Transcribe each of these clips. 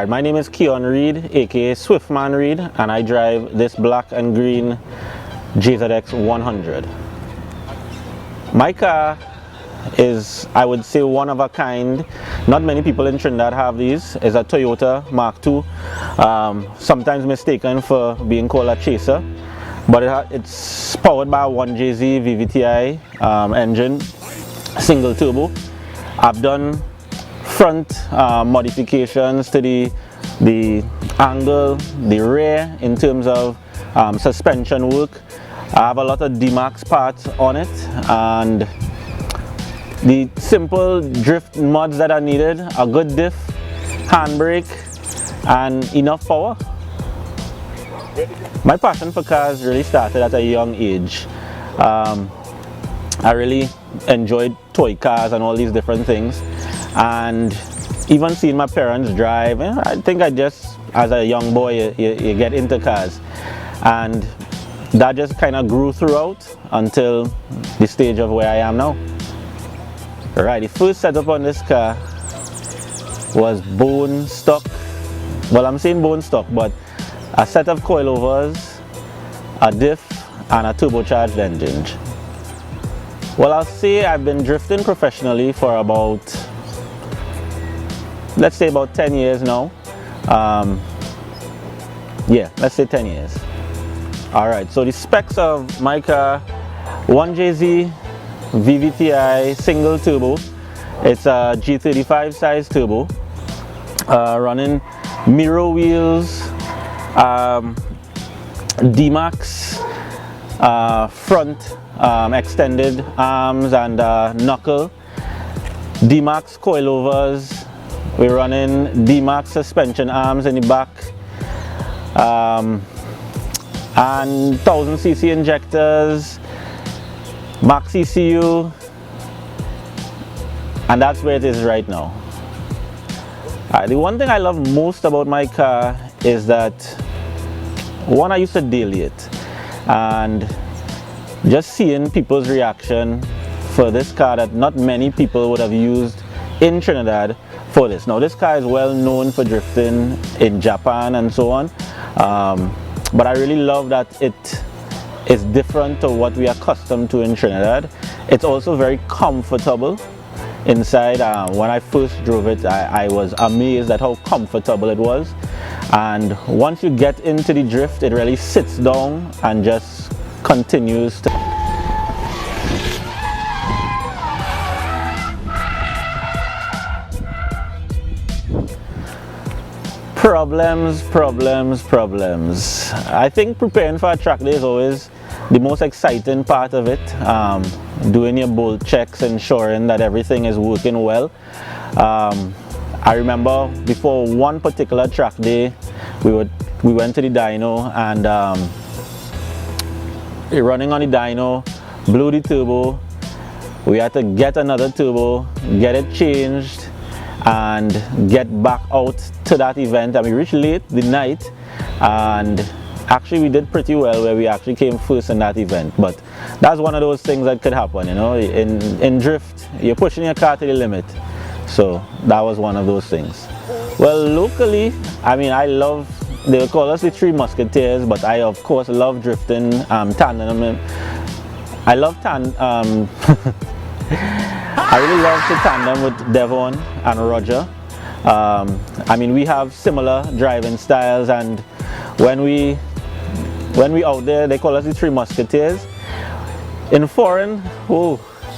Alright, my name is Keon Reid, aka Swiftman Reid, and I drive this black and green JZX 100. My car is, I would say, one of a kind. Not many people in Trinidad have these. It's a Toyota Mark II, sometimes mistaken for being called a chaser, but it's powered by a 1JZ VVTi engine, single turbo. I've done front modifications to the angle, the rear in terms of suspension work. I have a lot of D-Max parts on it, and the simple drift mods that are needed: a good diff, handbrake, and enough power. My passion for cars really started at a young age. I really enjoyed toy cars and all these different things, and even seeing my parents drive. I think as a young boy you get into cars, and that just kind of grew throughout until the stage of where I am now. Right, the first setup on this car was bone stock. Well, I'm saying bone stock, but a set of coilovers, a diff, and a turbocharged engine. Well, I'll say I've been drifting professionally for about, let's say, about 10 years now. Yeah, let's say 10 years. Alright, so the specs of my car: 1JZ VVTi single turbo. It's a G35 size turbo, running mirror wheels, D-Max front extended arms and knuckle, D-Max coilovers. We're running D-Max suspension arms in the back, and 1000cc injectors, max ECU, and that's where it is right now. The one thing I love most about my car is that, one, I used to daily it, and just seeing people's reaction for this car that not many people would have used in Trinidad for this. Now, this car is well known for drifting in Japan and so on, but I really love that it is different to what we are accustomed to in Trinidad. It's also very comfortable inside. When I first drove it, I was amazed at how comfortable it was, and once you get into the drift, it really sits down and just continues to. Problems. I think preparing for a track day is always the most exciting part of it. Doing your bolt checks, ensuring that everything is working well. I remember before one particular track day, we went to the dyno, and running on the dyno, blew the turbo. We had to get another turbo, get it changed, and get back out to that event. And we reached late the night, and actually we did pretty well, where we actually came first in that event. But that's one of those things that could happen, you know. In drift, you're pushing your car to the limit, so that was one of those things. Well, locally, I mean, they would call us the Three Musketeers, but I of course love drifting tandem. I love I really love to tandem with Devon and Roger. I mean, we have similar driving styles, and when we out there, they call us the Three Musketeers. In foreign,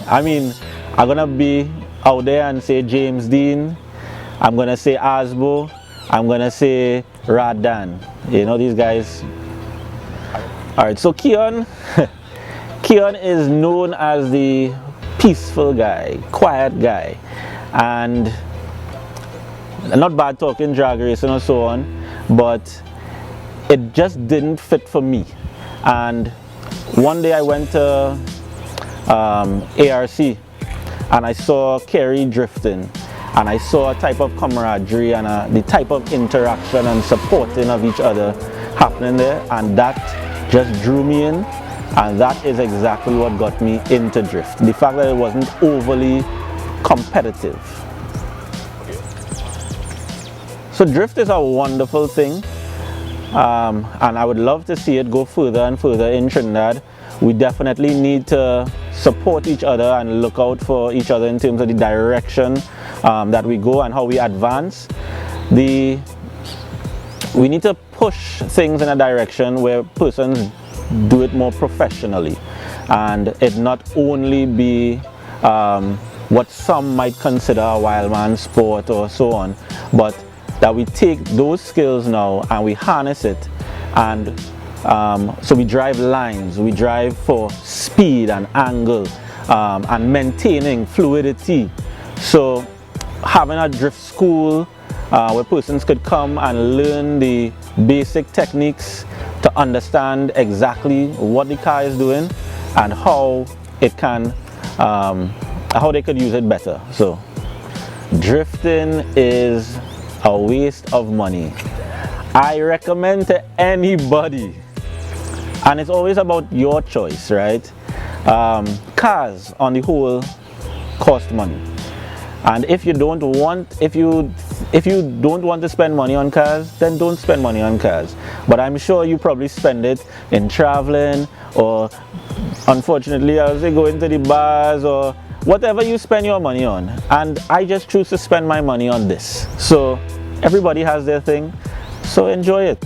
I mean, I'm gonna be out there and say James Dean, I'm gonna say Asbo, I'm gonna say Radan. You know, these guys. Alright, so Keon is known as the peaceful guy, quiet guy, and not bad talking drag racing and so on, but it just didn't fit for me. And one day I went to ARC, and I saw Kerry drifting, and I saw a type of camaraderie and the type of interaction and supporting of each other happening there, and that just drew me in. And that is exactly what got me into drift. The fact that it wasn't overly competitive. So drift is a wonderful thing, and I would love to see it go further and further in Trinidad. We definitely need to support each other and look out for each other in terms of the direction that we go and how we advance. We need to push things in a direction where persons do it more professionally, and it not only be what some might consider a wild man sport or so on, but that we take those skills now and we harness it, and so we drive lines, we drive for speed and angle, and maintaining fluidity. So having a drift school where persons could come and learn the basic techniques to understand exactly what the car is doing and how it can, how they could use it better. So drifting is a waste of money. I recommend to anybody, and it's always about your choice, right? Cars on the whole cost money, and if you don't want to spend money on cars, then don't spend money on cars. But I'm sure you probably spend it in traveling, or unfortunately I would say going to the bars, or whatever you spend your money on. And I just choose to spend my money on this. So everybody has their thing, so enjoy it.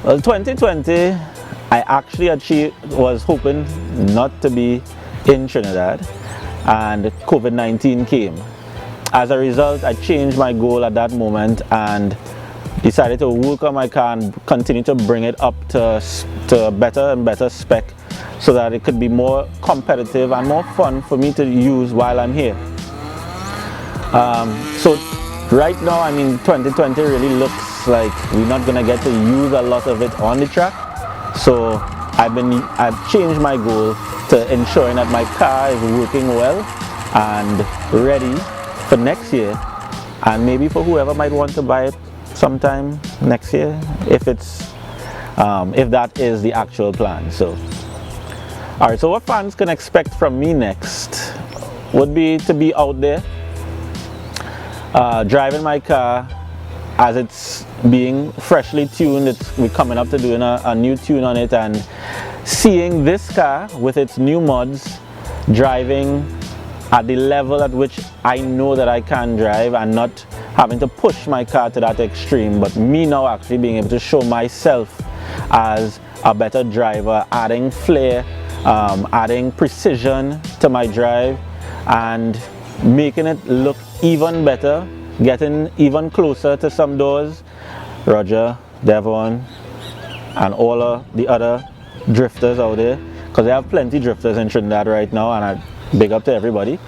Well, 2020, I actually was hoping not to be in Trinidad, and COVID-19 came. As a result, I changed my goal at that moment and decided to work on my car and continue to bring it up to better and better spec, so that it could be more competitive and more fun for me to use while I'm here. So right now, I mean, 2020 really looks like we're not gonna get to use a lot of it on the track. So I've changed my goal to ensuring that my car is working well and ready for next year, and maybe for whoever might want to buy it sometime next year, if that is the actual plan. So, all right. So what fans can expect from me next would be to be out there, driving my car as it's being freshly tuned. We're coming up to doing a new tune on it, and seeing this car with its new mods driving at the level at which I know that I can drive, and not having to push my car to that extreme, but me now actually being able to show myself as a better driver, adding flair, adding precision to my drive, and making it look even better, getting even closer to some doors. Roger, Devon, and all of the other drifters out there, because they have plenty drifters in Trinidad right now, and I big up to everybody.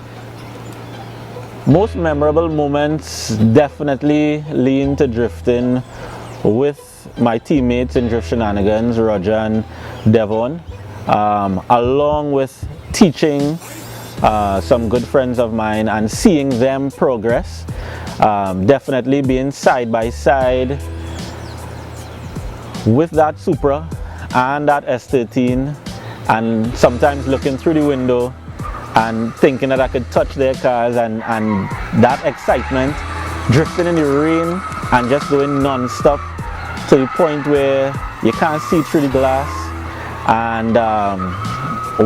Most memorable moments definitely lean to drifting with my teammates in Drift Shenanigans, Roger and Devon, along with teaching some good friends of mine and seeing them progress. Definitely being side by side with that Supra and that S13, and sometimes looking through the window and thinking that I could touch their cars, and that excitement, drifting in the rain and just going non-stop to the point where you can't see through the glass. And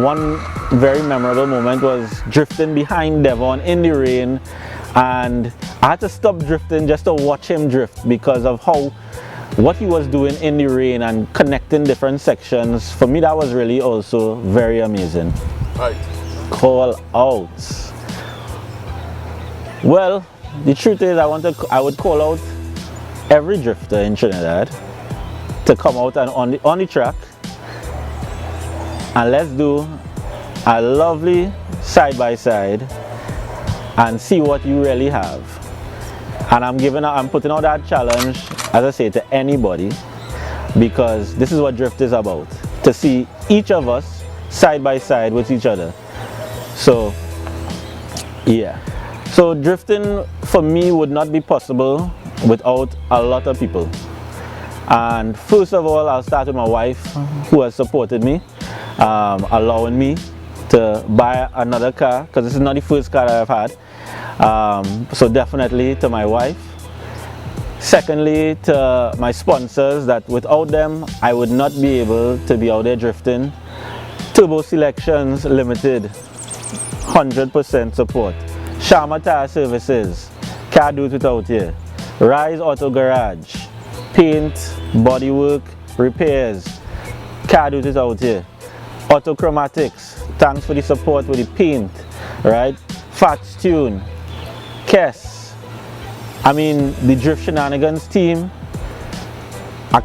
one very memorable moment was drifting behind Devon in the rain, and I had to stop drifting just to watch him drift because of what he was doing in the rain and connecting different sections. For me, that was really also very amazing. Right. Call out. Well, the truth is, I would call out every drifter in Trinidad to come out and on the track, and let's do a lovely side by side and see what you really have. And I'm putting out that challenge, as I say, to anybody, because this is what drift is about. To see each of us side by side with each other. So yeah, so drifting for me would not be possible without a lot of people. And first of all, I'll start with my wife, who has supported me, allowing me to buy another car, because this is not the first car that I've had. So definitely to my wife. Secondly, to my sponsors, that without them I would not be able to be out there drifting. Turbo Selections Limited, 100% support. Sharma Tire Services, can't do it without you. Rise Auto Garage, paint, bodywork, repairs, can't do it without you. Autochromatics, thanks for the support with the paint, right? Fats Tune, Kess. I mean, the Drift Shenanigans team, I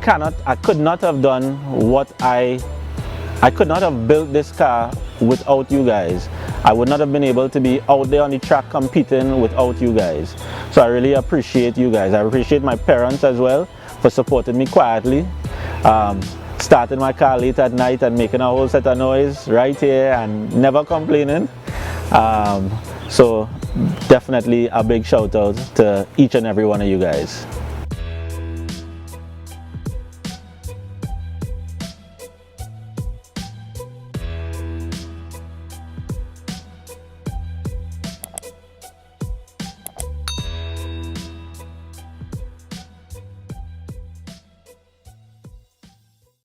could not have done what I could not have built this car without you guys. I would not have been able to be out there on the track competing without you guys. So I really appreciate you guys. I appreciate my parents as well for supporting me quietly. Starting my car late at night and making a whole set of noise right here and never complaining. So definitely a big shout out to each and every one of you guys.